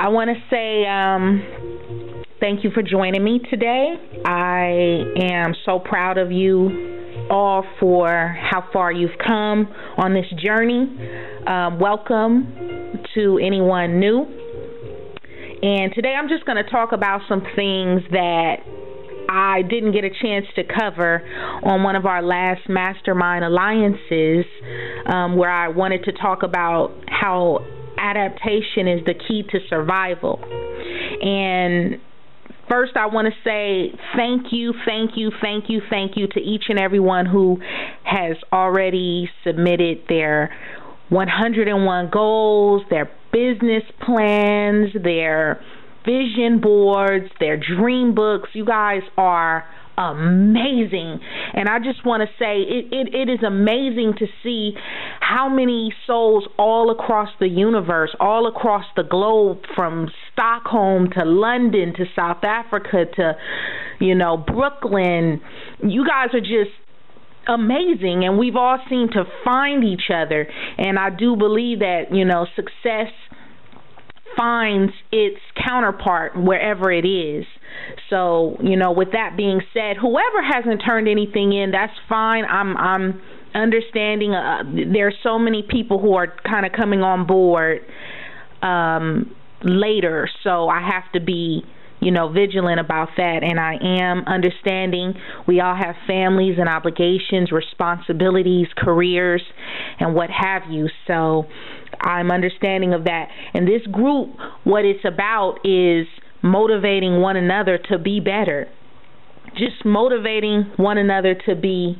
I want to say thank you for joining me today. I am so proud of you all for how far you've come on this journey. Welcome to anyone new. And today I'm just going to talk about some things that I didn't get a chance to cover on one of our last Mastermind Alliances, where I wanted to talk about how adaptation is the key to survival. And first, I want to say thank you to each and everyone who has already submitted their 101 goals, their business plans, their vision boards, their dream books. You guys are amazing. And I just want to say it is amazing to see how many souls all across the universe, all across the globe, from Stockholm to London to South Africa to, Brooklyn. You guys are just amazing, and we've all seemed to find each other. And I do believe that, success finds its counterpart wherever it is. So, with that being said, whoever hasn't turned anything in, that's fine. I'm understanding. There are so many people who are kind of coming on board later, so I have to be vigilant about that. And I am understanding we all have families and obligations, responsibilities, careers, and what have you. So I'm understanding of that. And this group, what it's about is motivating one another to be better. Just motivating one another to be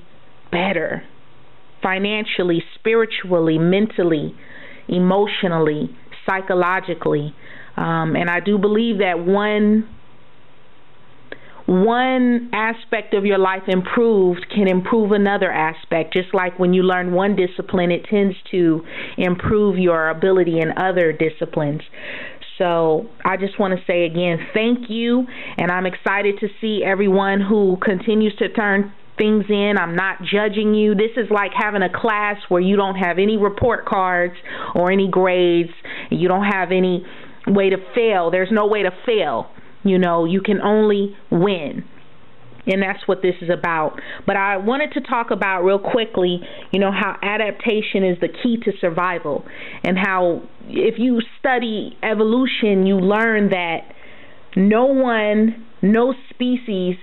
better. Financially, spiritually, mentally, emotionally, psychologically. And I do believe that one aspect of your life improved can improve another aspect. Just like when you learn one discipline, it tends to improve your ability in other disciplines. So I just want to say again, thank you. And I'm excited to see everyone who continues to turn things in. I'm not judging you. This is like having a class where you don't have any report cards or any grades. You don't have any way to fail. There's no way to fail. You can only win. And that's what this is about. But I wanted to talk about real quickly, how adaptation is the key to survival. And how if you study evolution, you learn that no species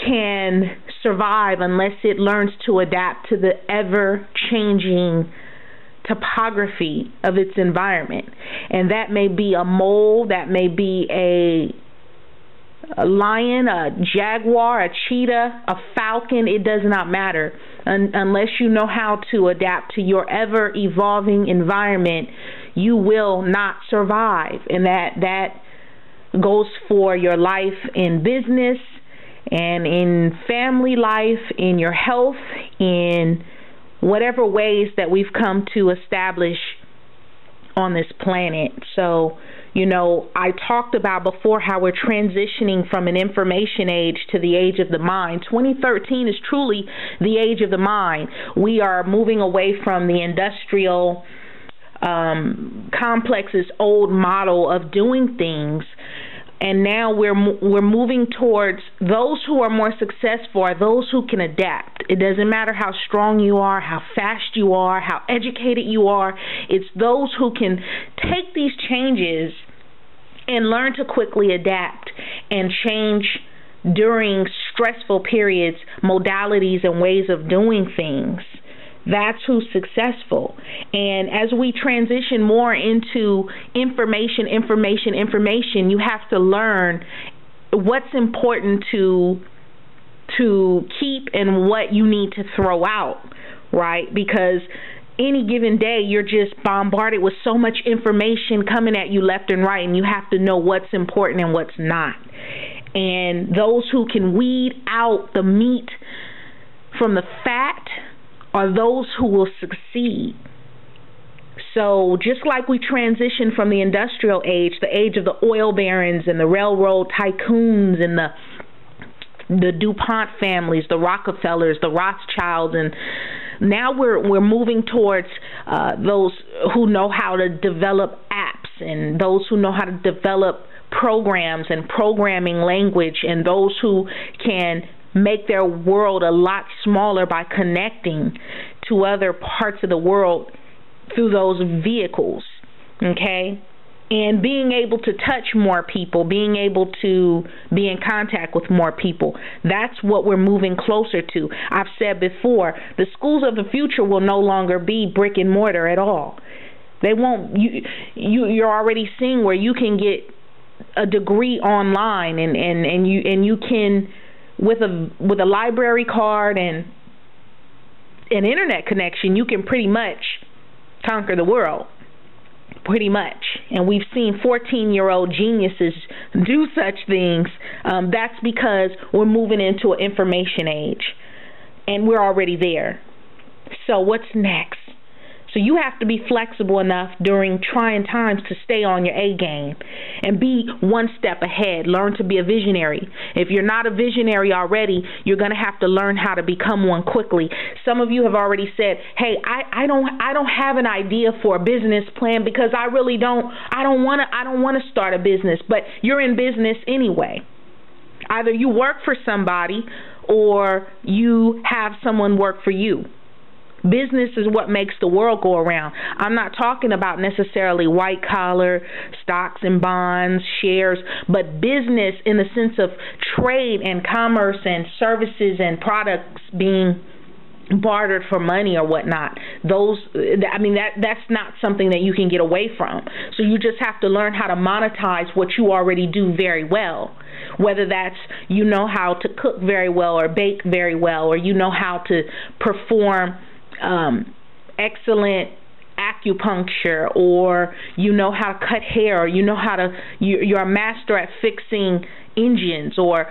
can survive unless it learns to adapt to the ever-changing topography of its environment. And that may be a mole, that may be a lion, a jaguar, a cheetah, a falcon. It does not matter. Unless you know how to adapt to your ever-evolving environment, you will not survive. And that goes for your life in business and in family life, in your health, in whatever ways that we've come to establish on this planet. So, I talked about before how we're transitioning from an information age to the age of the mind. 2013 is truly the age of the mind. We are moving away from the industrial complex's old model of doing things. And now we're moving towards those who are more successful are those who can adapt. It doesn't matter how strong you are, how fast you are, how educated you are. It's those who can take these changes and learn to quickly adapt and change during stressful periods, modalities and ways of doing things. That's who's successful. And as we transition more into information, you have to learn what's important to keep and what you need to throw out, right? Because any given day, you're just bombarded with so much information coming at you left and right, and you have to know what's important and what's not. And those who can weed out the meat from the fat are those who will succeed. So just like we transition from the industrial age, the age of the oil barons and the railroad tycoons and the DuPont families, the Rockefellers, the Rothschilds, and now we're moving towards those who know how to develop apps and those who know how to develop programs and programming language, and those who can make their world a lot smaller by connecting to other parts of the world through those vehicles, okay? And being able to touch more people, being able to be in contact with more people. That's what we're moving closer to. I've said before, the schools of the future will no longer be brick and mortar at all. They won't. You're already seeing where you can get a degree online, and you can, with a library card and an internet connection, you can pretty much conquer the world. Pretty much. And we've seen 14-year-old geniuses do such things. That's because we're moving into an information age, and we're already there. So what's next? So you have to be flexible enough during trying times to stay on your A game and be one step ahead. Learn to be a visionary. If you're not a visionary already, you're going to have to learn how to become one quickly. Some of you have already said, "Hey, I don't have an idea for a business plan because I don't want to start a business." But you're in business anyway. Either you work for somebody or you have someone work for you. Business is what makes the world go around. I'm not talking about necessarily white collar, stocks and bonds, shares, but business in the sense of trade and commerce and services and products being bartered for money or whatnot. That's not something that you can get away from. So you just have to learn how to monetize what you already do very well. Whether that's you know how to cook very well or bake very well, or you know how to perform excellent acupuncture, or you know how to cut hair, or you know how to you're a master at fixing engines or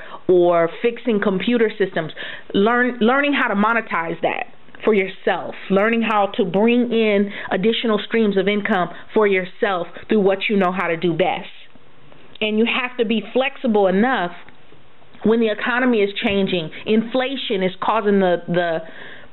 fixing computer systems. Learning how to monetize that for yourself, learning how to bring in additional streams of income for yourself through what you know how to do best. And you have to be flexible enough when the economy is changing. Inflation is causing the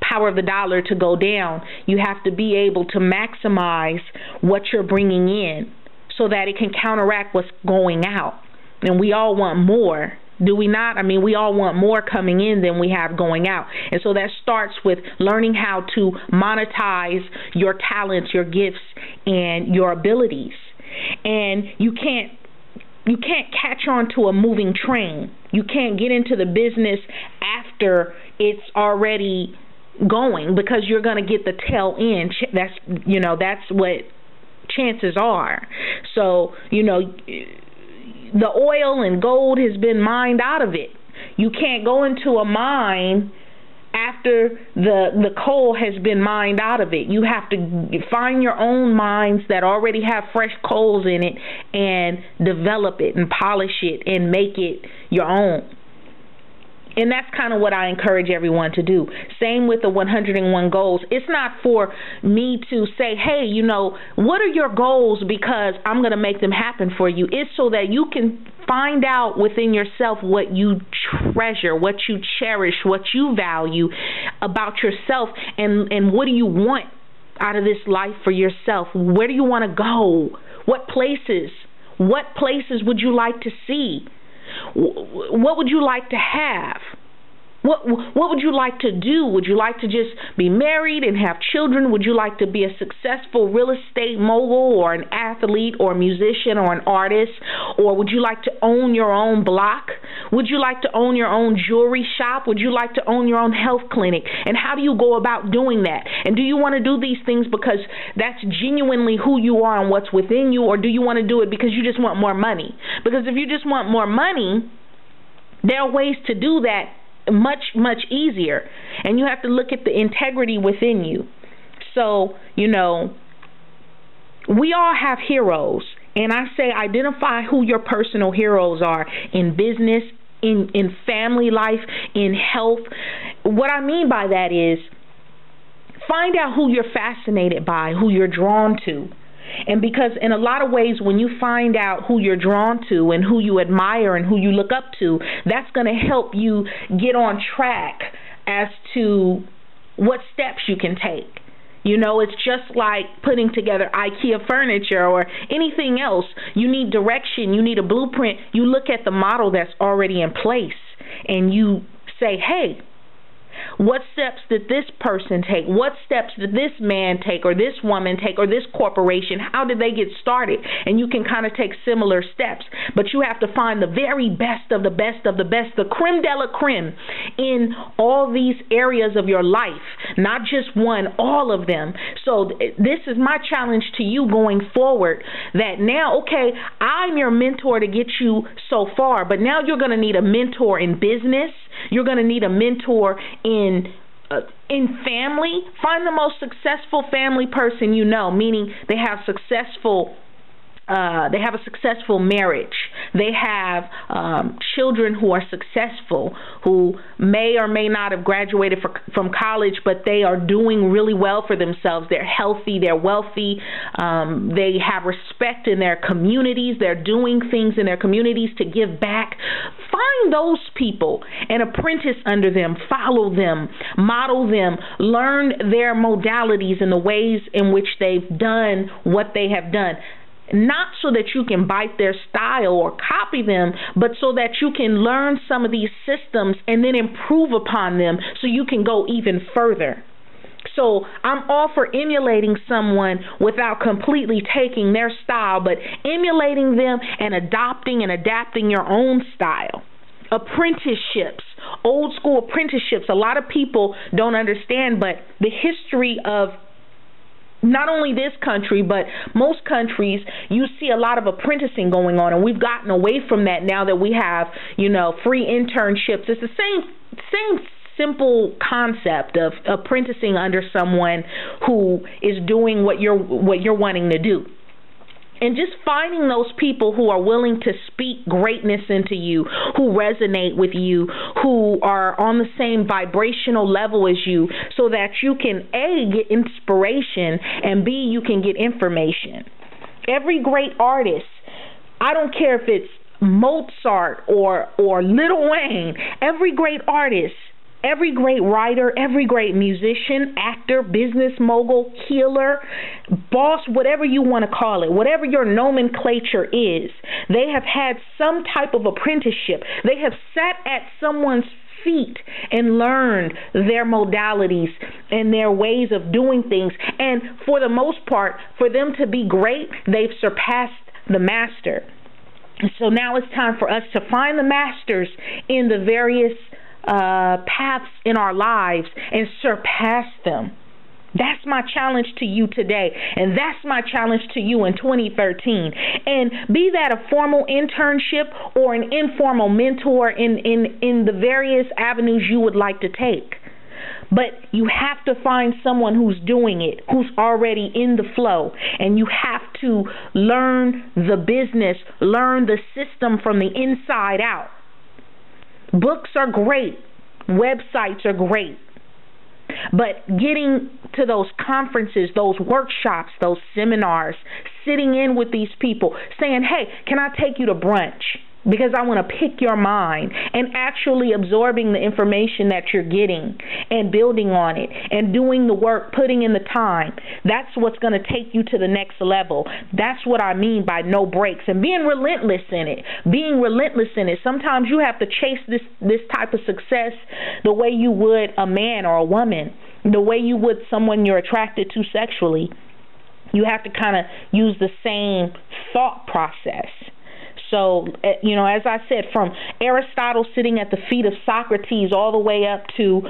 power of the dollar to go down. You have to be able to maximize what you're bringing in so that it can counteract what's going out. And we all want more, do we not? I mean, we all want more coming in than we have going out. And so that starts with learning how to monetize your talents, your gifts, and your abilities. And you can't catch on to a moving train. You can't get into the business after it's already going, because you're going to get the tail end. That's what chances are. So, the oil and gold has been mined out of it. You can't go into a mine after the coal has been mined out of it. You have to find your own mines that already have fresh coals in it and develop it and polish it and make it your own. And that's kind of what I encourage everyone to do. Same with the 101 goals. It's not for me to say, hey, what are your goals because I'm going to make them happen for you. It's so that you can find out within yourself what you treasure, what you cherish, what you value about yourself, and what do you want out of this life for yourself. Where do you want to go? What places would you like to see? What would you like to have? What would you like to do? Would you like to just be married and have children? Would you like to be a successful real estate mogul or an athlete or a musician or an artist? Or would you like to own your own block? Would you like to own your own jewelry shop? Would you like to own your own health clinic? And how do you go about doing that? And do you want to do these things because that's genuinely who you are and what's within you? Or do you want to do it because you just want more money? Because if you just want more money, there are ways to do that much, much easier. And you have to look at the integrity within you. So, we all have heroes. And I say identify who your personal heroes are in business, in family life, in health. What I mean by that is find out who you're fascinated by, who you're drawn to. And because in a lot of ways, when you find out who you're drawn to and who you admire and who you look up to, that's going to help you get on track as to what steps you can take. You know, it's just like putting together IKEA furniture or anything else. You need direction. You need a blueprint. You look at the model that's already in place and you say, hey, what steps did this person take? What steps did this man take or this woman take or this corporation? How did they get started? And you can kind of take similar steps. But you have to find the very best of the best of the best, the creme de la creme in all these areas of your life, not just one, all of them. So this is my challenge to you going forward, that now, okay, I'm your mentor to get you so far, but now you're going to need a mentor in business. You're going to need a mentor in family. Find the most successful family person you know, meaning they have a successful marriage. They have children who are successful, who may or may not have graduated from college, but they are doing really well for themselves. They're healthy, they're wealthy, they have respect in their communities, they're doing things in their communities to give back. Find those people and apprentice under them, follow them, model them, learn their modalities and the ways in which they've done what they have done. Not so that you can bite their style or copy them, but so that you can learn some of these systems and then improve upon them so you can go even further. So I'm all for emulating someone without completely taking their style, but emulating them and adopting and adapting your own style. Apprenticeships, old school apprenticeships. A lot of people don't understand, but the history of not only this country, but most countries, you see a lot of apprenticing going on, and we've gotten away from that now that we have, free internships. It's the same simple concept of apprenticing under someone who is doing what you're wanting to do. And just finding those people who are willing to speak greatness into you, who resonate with you, who are on the same vibrational level as you, so that you can, A, get inspiration, and B, you can get information. Every great artist, I don't care if it's Mozart or Lil Wayne, every great artist, every great writer, every great musician, actor, business mogul, healer, boss, whatever you want to call it, whatever your nomenclature is, they have had some type of apprenticeship. They have sat at someone's feet and learned their modalities and their ways of doing things. And for the most part, for them to be great, they've surpassed the master. So now it's time for us to find the masters in the various paths in our lives and surpass them. That's my challenge to you today, and that's my challenge to you in 2013. And be that a formal internship or an informal mentor in the various avenues you would like to take. But you have to find someone who's doing it, who's already in the flow, and you have to learn the business, learn the system from the inside out. Books are great. Websites are great. But getting to those conferences, those workshops, those seminars, sitting in with these people, saying, hey, can I take you to brunch? Because I want to pick your mind, and actually absorbing the information that you're getting and building on it and doing the work, putting in the time. That's what's going to take you to the next level. That's what I mean by no breaks, and being relentless in it. Being relentless in it. Sometimes you have to chase this type of success the way you would a man or a woman, the way you would someone you're attracted to sexually. You have to kind of use the same thought process. So, as I said, from Aristotle sitting at the feet of Socrates all the way up to,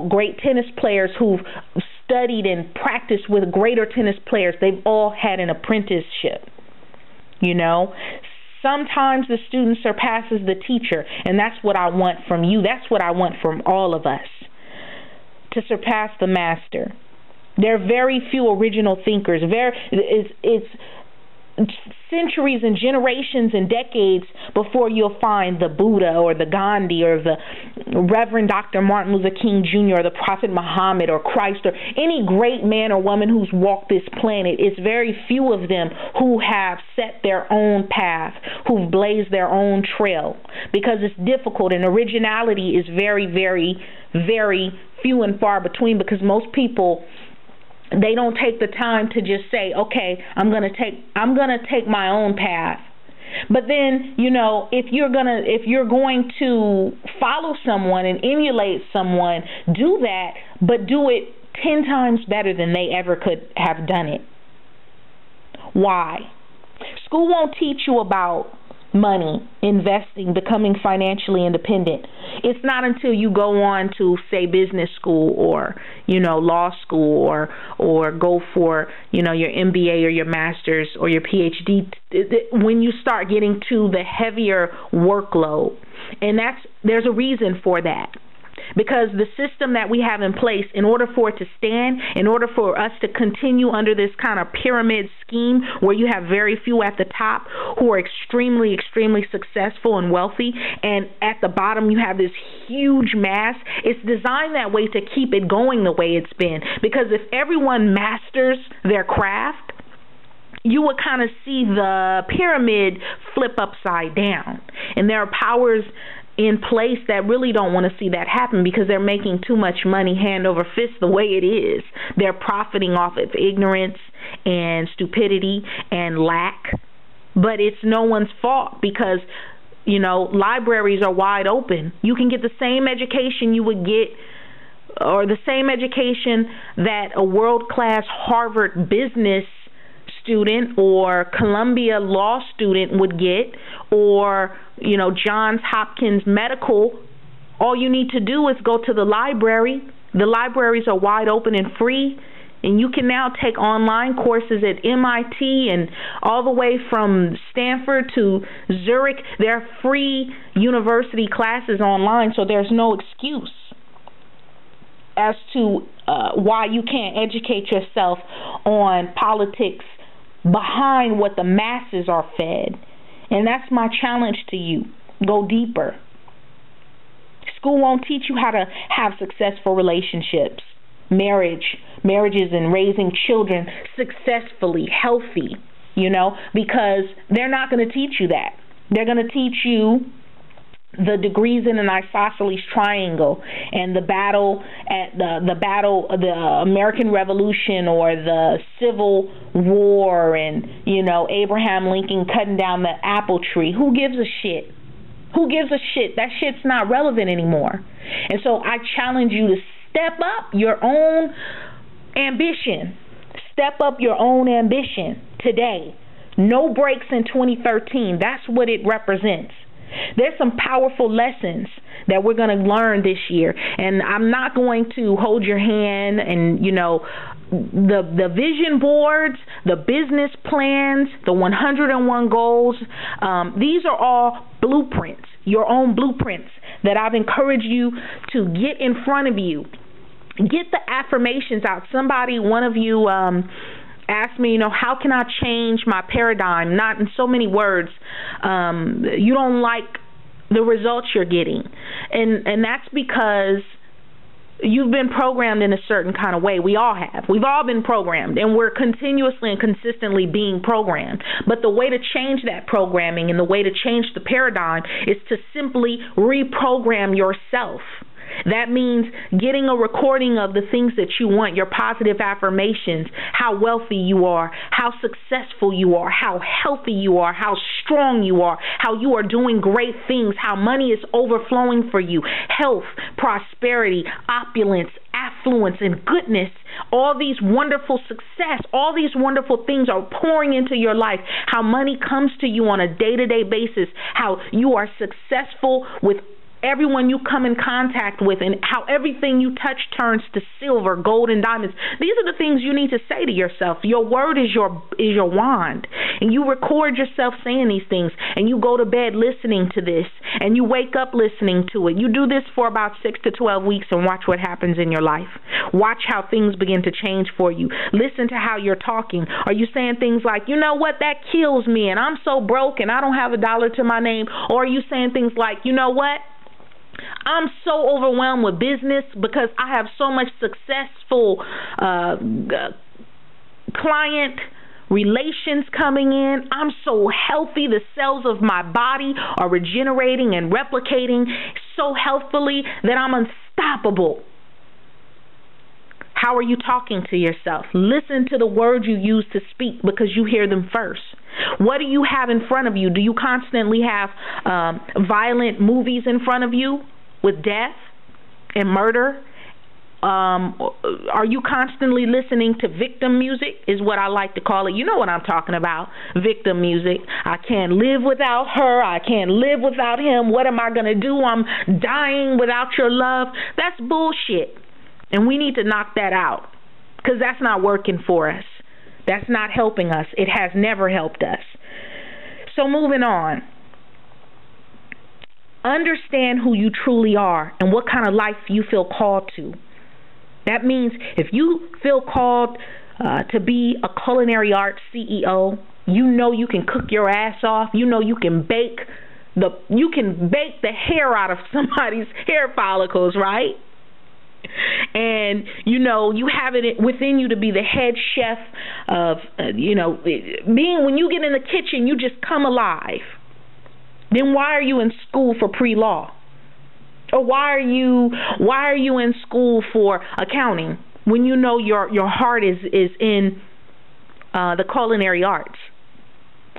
great tennis players who've studied and practiced with greater tennis players, they've all had an apprenticeship. Sometimes the student surpasses the teacher, and that's what I want from you. That's what I want from all of us, to surpass the master. There are very few original thinkers. It's centuries and generations and decades before you'll find the Buddha or the Gandhi or the Reverend Dr. Martin Luther King Jr. or the Prophet Muhammad or Christ or any great man or woman who's walked this planet. It's very few of them who have set their own path, who've blazed their own trail, because it's difficult, and originality is very, very, very few and far between, because most people They don't take the time to just say, okay, I'm gonna take my own path. But then, if you're going to follow someone and emulate someone, do that, but do it 10 times better than they ever could have done it. Why? School won't teach you about money, investing, becoming financially independent. It's not until you go on to, say, business school or, law school or go for, your MBA or your master's or your PhD, when you start getting to the heavier workload. And there's a reason for that. Because the system that we have in place, in order for it to stand, in order for us to continue under this kind of pyramid scheme where you have very few at the top who are extremely, extremely successful and wealthy, and at the bottom you have this huge mass, it's designed that way to keep it going the way it's been. Because if everyone masters their craft, you would kind of see the pyramid flip upside down. And there are powers in place that really don't want to see that happen because they're making too much money hand over fist the way it is. They're profiting off of ignorance and stupidity and lack. But it's no one's fault because, libraries are wide open. You can get the same education you would get, or the same education that a world-class Harvard business student or Columbia law student would get, or Johns Hopkins Medical. All you need to do is go to the library. The libraries are wide open and free, and you can now take online courses at MIT and all the way from Stanford to Zurich. There are free university classes online, so there's no excuse as to why you can't educate yourself on politics behind what the masses are fed. And that's my challenge to you. Go deeper. School won't teach you how to have successful relationships, marriages and raising children successfully, healthy, because they're not going to teach you that. They're going to teach you the degrees in an isosceles triangle and the American Revolution or the Civil War and, Abraham Lincoln cutting down the apple tree. Who gives a shit? Who gives a shit? That shit's not relevant anymore. And so I challenge you to step up your own ambition. Step up your own ambition today. No breaks in 2013. That's what it represents. There's some powerful lessons that we're going to learn this year, and I'm not going to hold your hand and, the vision boards, the business plans, the 101 goals, these are all blueprints, your own blueprints that I've encouraged you to get in front of you. Get the affirmations out. One of you asked me, how can I change my paradigm? Not in so many words. You don't like the results you're getting. And that's because you've been programmed in a certain kind of way. We all have. We've all been programmed, and we're continuously and consistently being programmed. But the way to change that programming and the way to change the paradigm is to simply reprogram yourself. That means getting a recording of the things that you want, your positive affirmations, how wealthy you are, how successful you are, how healthy you are, how strong you are, how you are doing great things, how money is overflowing for you, health, prosperity, opulence, affluence, and goodness. All these wonderful success, all these wonderful things are pouring into your life, how money comes to you on a day-to-day basis, how you are successful with everyone you come in contact with, and how everything you touch turns to silver, gold, and diamonds. These are the things you need to say to yourself. Your word is your wand, and you record yourself saying these things, and you go to bed listening to this, and you wake up listening to it. You do this for about 6 to 12 weeks and watch what happens in your life. Watch how things begin to change for you. Listen to how you're talking. Are you saying things like, you know what, that kills me, and I'm so broke, and I don't have $1 to my name? Or are you saying things like, you know what, I'm so overwhelmed with business because I have so much successful client relations coming in. I'm so healthy. The cells of my body are regenerating and replicating so healthfully that I'm unstoppable. How are you talking to yourself? Listen to the words you use to speak because you hear them first. What do you have in front of you? Do you constantly have violent movies in front of you with death and murder? Are you constantly listening to victim music, is what I like to call it? You know what I'm talking about, victim music. I can't live without her. I can't live without him. What am I going to do? I'm dying without your love. That's bullshit. And we need to knock that out because that's not working for us. That's not helping us. It has never helped us. So moving on. Understand who you truly are and what kind of life you feel called to. That means if you feel called to be a culinary arts CEO, you know you can cook your ass off. You know you can bake the hair out of somebody's hair follicles, right? And you know you have it within you to be the head chef of being, when you get in the kitchen, you just come alive. Then why are you in school for pre-law? Or why are you in school for accounting when you know your heart is in the culinary arts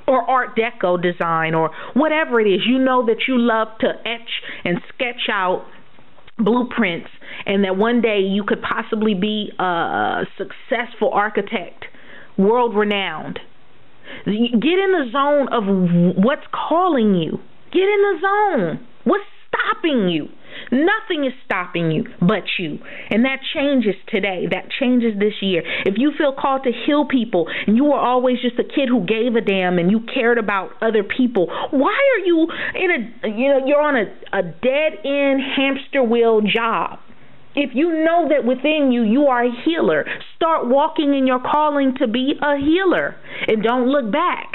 or art deco design or whatever it is? You know that you love to etch and sketch out blueprints and that one day you could possibly be a successful architect, world renowned. Get in the zone of what's calling you. Get in the zone. What's stopping you? Nothing is stopping you but you. And that changes today. That changes this year. If you feel called to heal people and you were always just a kid who gave a damn and you cared about other people, why are you you're on a dead-end hamster wheel job? If you know that within you are a healer, start walking in your calling to be a healer and don't look back.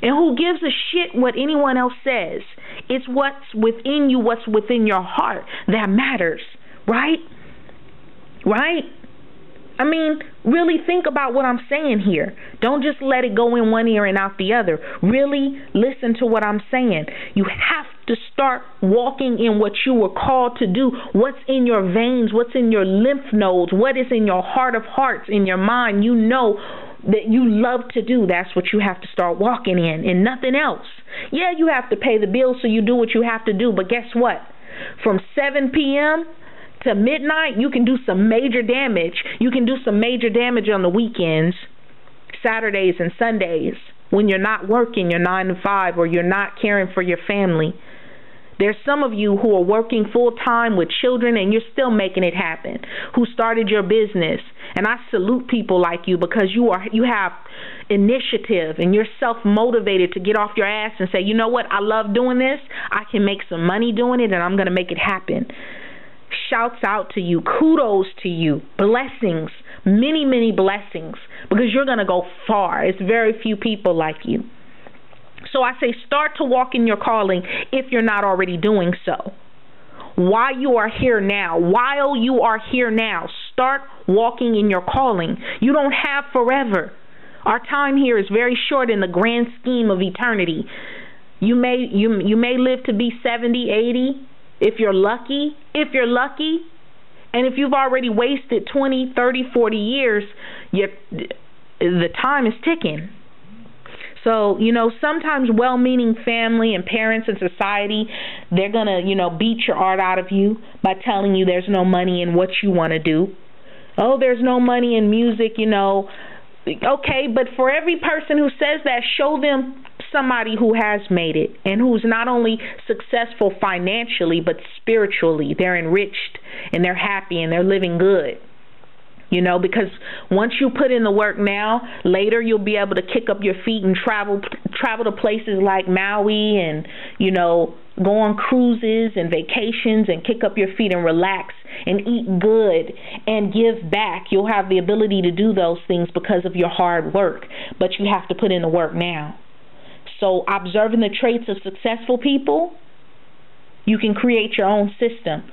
And who gives a shit what anyone else says? It's what's within you, what's within your heart that matters, right? Right? I mean, really think about what I'm saying here. Don't just let it go in one ear and out the other. Really listen to what I'm saying. You have to start walking in what you were called to do. What's in your veins, what's in your lymph nodes, what is in your heart of hearts, in your mind, you know that you love to do. That's what you have to start walking in and nothing else. Yeah, you have to pay the bills, so you do what you have to do. But guess what? From 7 p.m. to midnight, you can do some major damage. You can do some major damage on the weekends, Saturdays and Sundays, when you're not working your 9 to 5 or you're not caring for your family. There's some of you who are working full-time with children and you're still making it happen, who started your business. And I salute people like you because you have initiative and you're self-motivated to get off your ass and say, you know what, I love doing this. I can make some money doing it and I'm going to make it happen. Shouts out to you. Kudos to you. Blessings. Many, many blessings, because you're going to go far. It's very few people like you. So I say start to walk in your calling if you're not already doing so. While you are here now, start walking in your calling. You don't have forever. Our time here is very short in the grand scheme of eternity. You may live to be 70, 80, if you're lucky. And if you've already wasted 20, 30, 40 years, the time is ticking. So, sometimes well-meaning family and parents and society, they're going to, beat your art out of you by telling you there's no money in what you want to do. Oh, there's no money in music, Okay, but for every person who says that, show them somebody who has made it and who's not only successful financially, but spiritually. They're enriched and they're happy and they're living good. Because once you put in the work now, later you'll be able to kick up your feet and travel to places like Maui and, go on cruises and vacations and kick up your feet and relax and eat good and give back. You'll have the ability to do those things because of your hard work, but you have to put in the work now. So observing the traits of successful people, you can create your own system.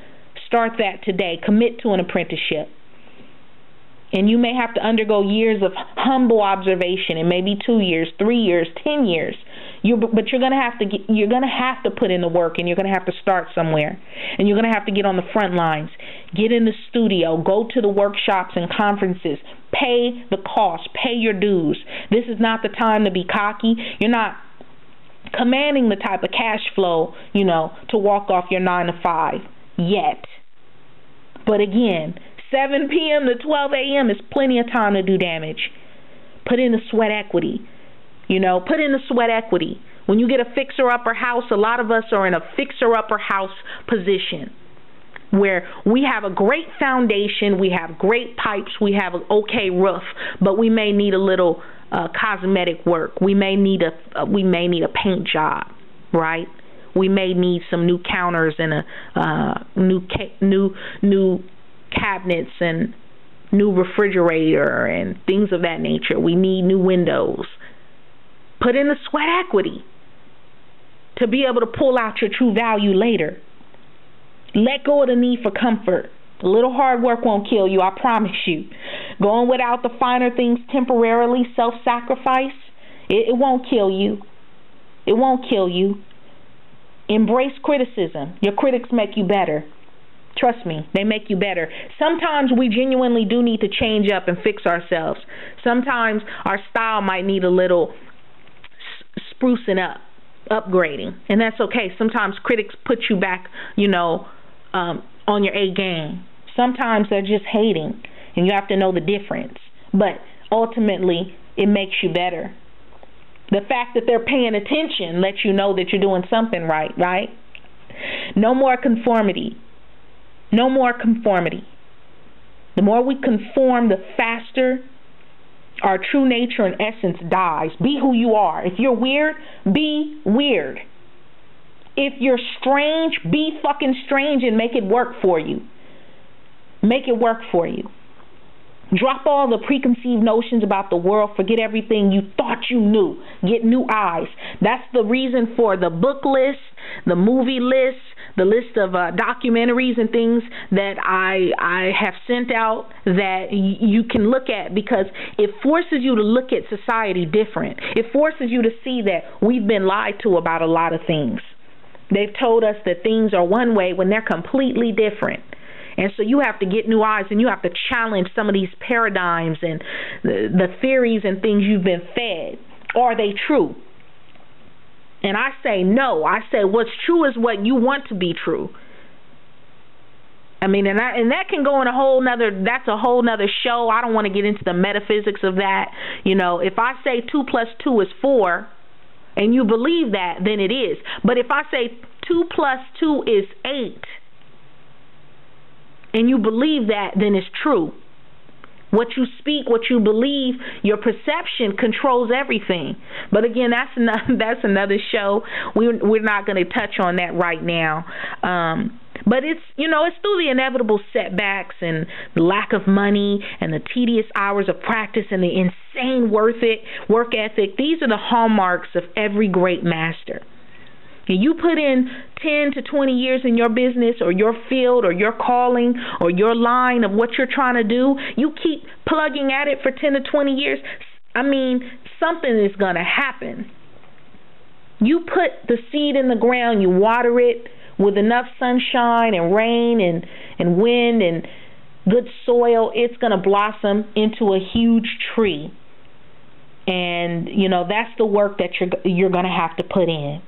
Start that today. Commit to an apprenticeship. And you may have to undergo years of humble observation, and maybe 2 years, 3 years, 10 years. But you're going to have to put in the work, and you're going to have to start somewhere. And you're going to have to get on the front lines. Get in the studio, go to the workshops and conferences, pay the cost, pay your dues. This is not the time to be cocky. You're not commanding the type of cash flow, to walk off your 9 to 5 yet. But again, 7 p.m. to 12 a.m. is plenty of time to do damage. Put in the sweat equity. Put in the sweat equity. When you get a fixer-upper house, a lot of us are in a fixer-upper house position where we have a great foundation, we have great pipes, we have an okay roof, but we may need a little cosmetic work. We may need a paint job, right? We may need some new counters and a new cabinets and new refrigerator and things of that nature. We need new windows. Put in the sweat equity to be able to pull out your true value later. Let go of the need for comfort. A little hard work won't kill you, I promise you. Going without the finer things temporarily, self-sacrifice, it won't kill you. It won't kill you. Embrace criticism. Your critics make you better. Trust me, they make you better. Sometimes we genuinely do need to change up and fix ourselves. Sometimes our style might need a little sprucing up, upgrading, and that's okay. Sometimes critics put you back, on your A game. Sometimes they're just hating, and you have to know the difference. But ultimately, it makes you better. The fact that they're paying attention lets you know that you're doing something right? No more conformity. No more conformity. The more we conform, the faster our true nature and essence dies. Be who you are. If you're weird, be weird. If you're strange, be fucking strange and make it work for you. Make it work for you. Drop all the preconceived notions about the world. Forget everything you thought you knew. Get new eyes. That's the reason for the book list, the movie list, the list of documentaries and things that I have sent out that you can look at, because it forces you to look at society different. It forces you to see that we've been lied to about a lot of things. They've told us that things are one way when they're completely different. And so you have to get new eyes, and you have to challenge some of these paradigms and the theories and things you've been fed. Are they true? And I say no. I say what's true is what you want to be true. I mean, and that can go in that's a whole nother show. I don't want to get into the metaphysics of that. If I say 2 + 2 is 4, and you believe that, then it is. But if I say 2 + 2 is 8, and you believe that, then it's true. What you speak, what you believe, your perception controls everything. But again, that's another show. We're not going to touch on that right now. But it's through the inevitable setbacks and the lack of money and the tedious hours of practice and the insane work ethic. These are the hallmarks of every great master. And you put in 10 to 20 years in your business or your field or your calling or your line of what you're trying to do, you keep plugging at it for 10 to 20 years, something is going to happen. You put the seed in the ground, you water it with enough sunshine and rain and wind and good soil, it's going to blossom into a huge tree. And, that's the work that you're going to have to put in.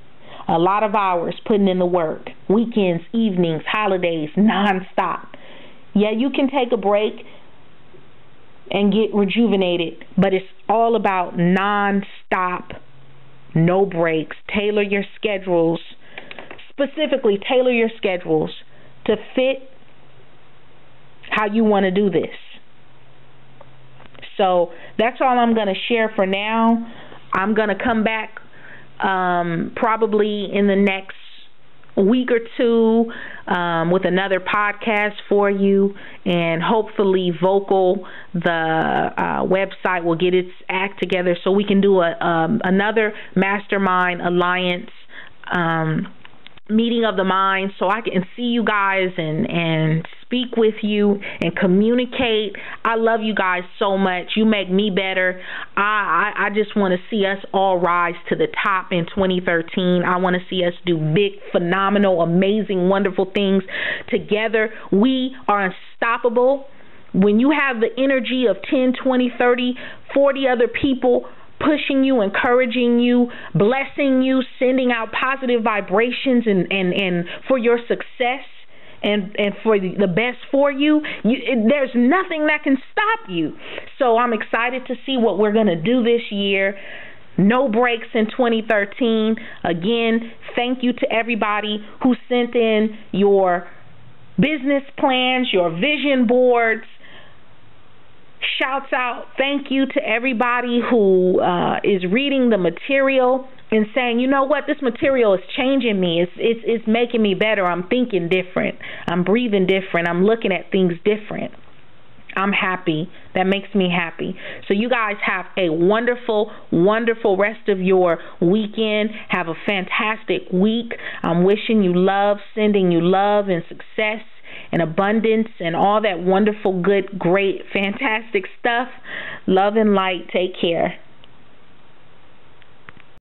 A lot of hours putting in the work. Weekends, evenings, holidays, nonstop. Yeah, you can take a break and get rejuvenated, but it's all about nonstop, no breaks. Tailor your schedules. Specifically, tailor your schedules to fit how you want to do this. So that's all I'm going to share for now. I'm going to come back probably in the next week or two with another podcast for you, and hopefully Vocal, the website, will get its act together so we can do another Mastermind Alliance meeting of the mind, so I can see you guys and speak with you and communicate. I love you guys so much. You make me better. I just want to see us all rise to the top in 2013. I want to see us do big, phenomenal, amazing, wonderful things together. We are unstoppable. When you have the energy of 10, 20, 30, 40 other people pushing you, encouraging you, blessing you, sending out positive vibrations and for your success and for the best for you, there's nothing that can stop you. So I'm excited to see what we're going to do this year. No breaks in 2013. Again, thank you to everybody who sent in your business plans, your vision boards. Shouts out, thank you to everybody who is reading the material and saying, you know what, this material is changing me. It's making me better. I'm thinking different. I'm breathing different. I'm looking at things different. I'm happy. That makes me happy. So you guys have a wonderful, wonderful rest of your weekend. Have a fantastic week. I'm wishing you love, sending you love and success and abundance and all that wonderful, good, great, fantastic stuff. Love and light. Take care.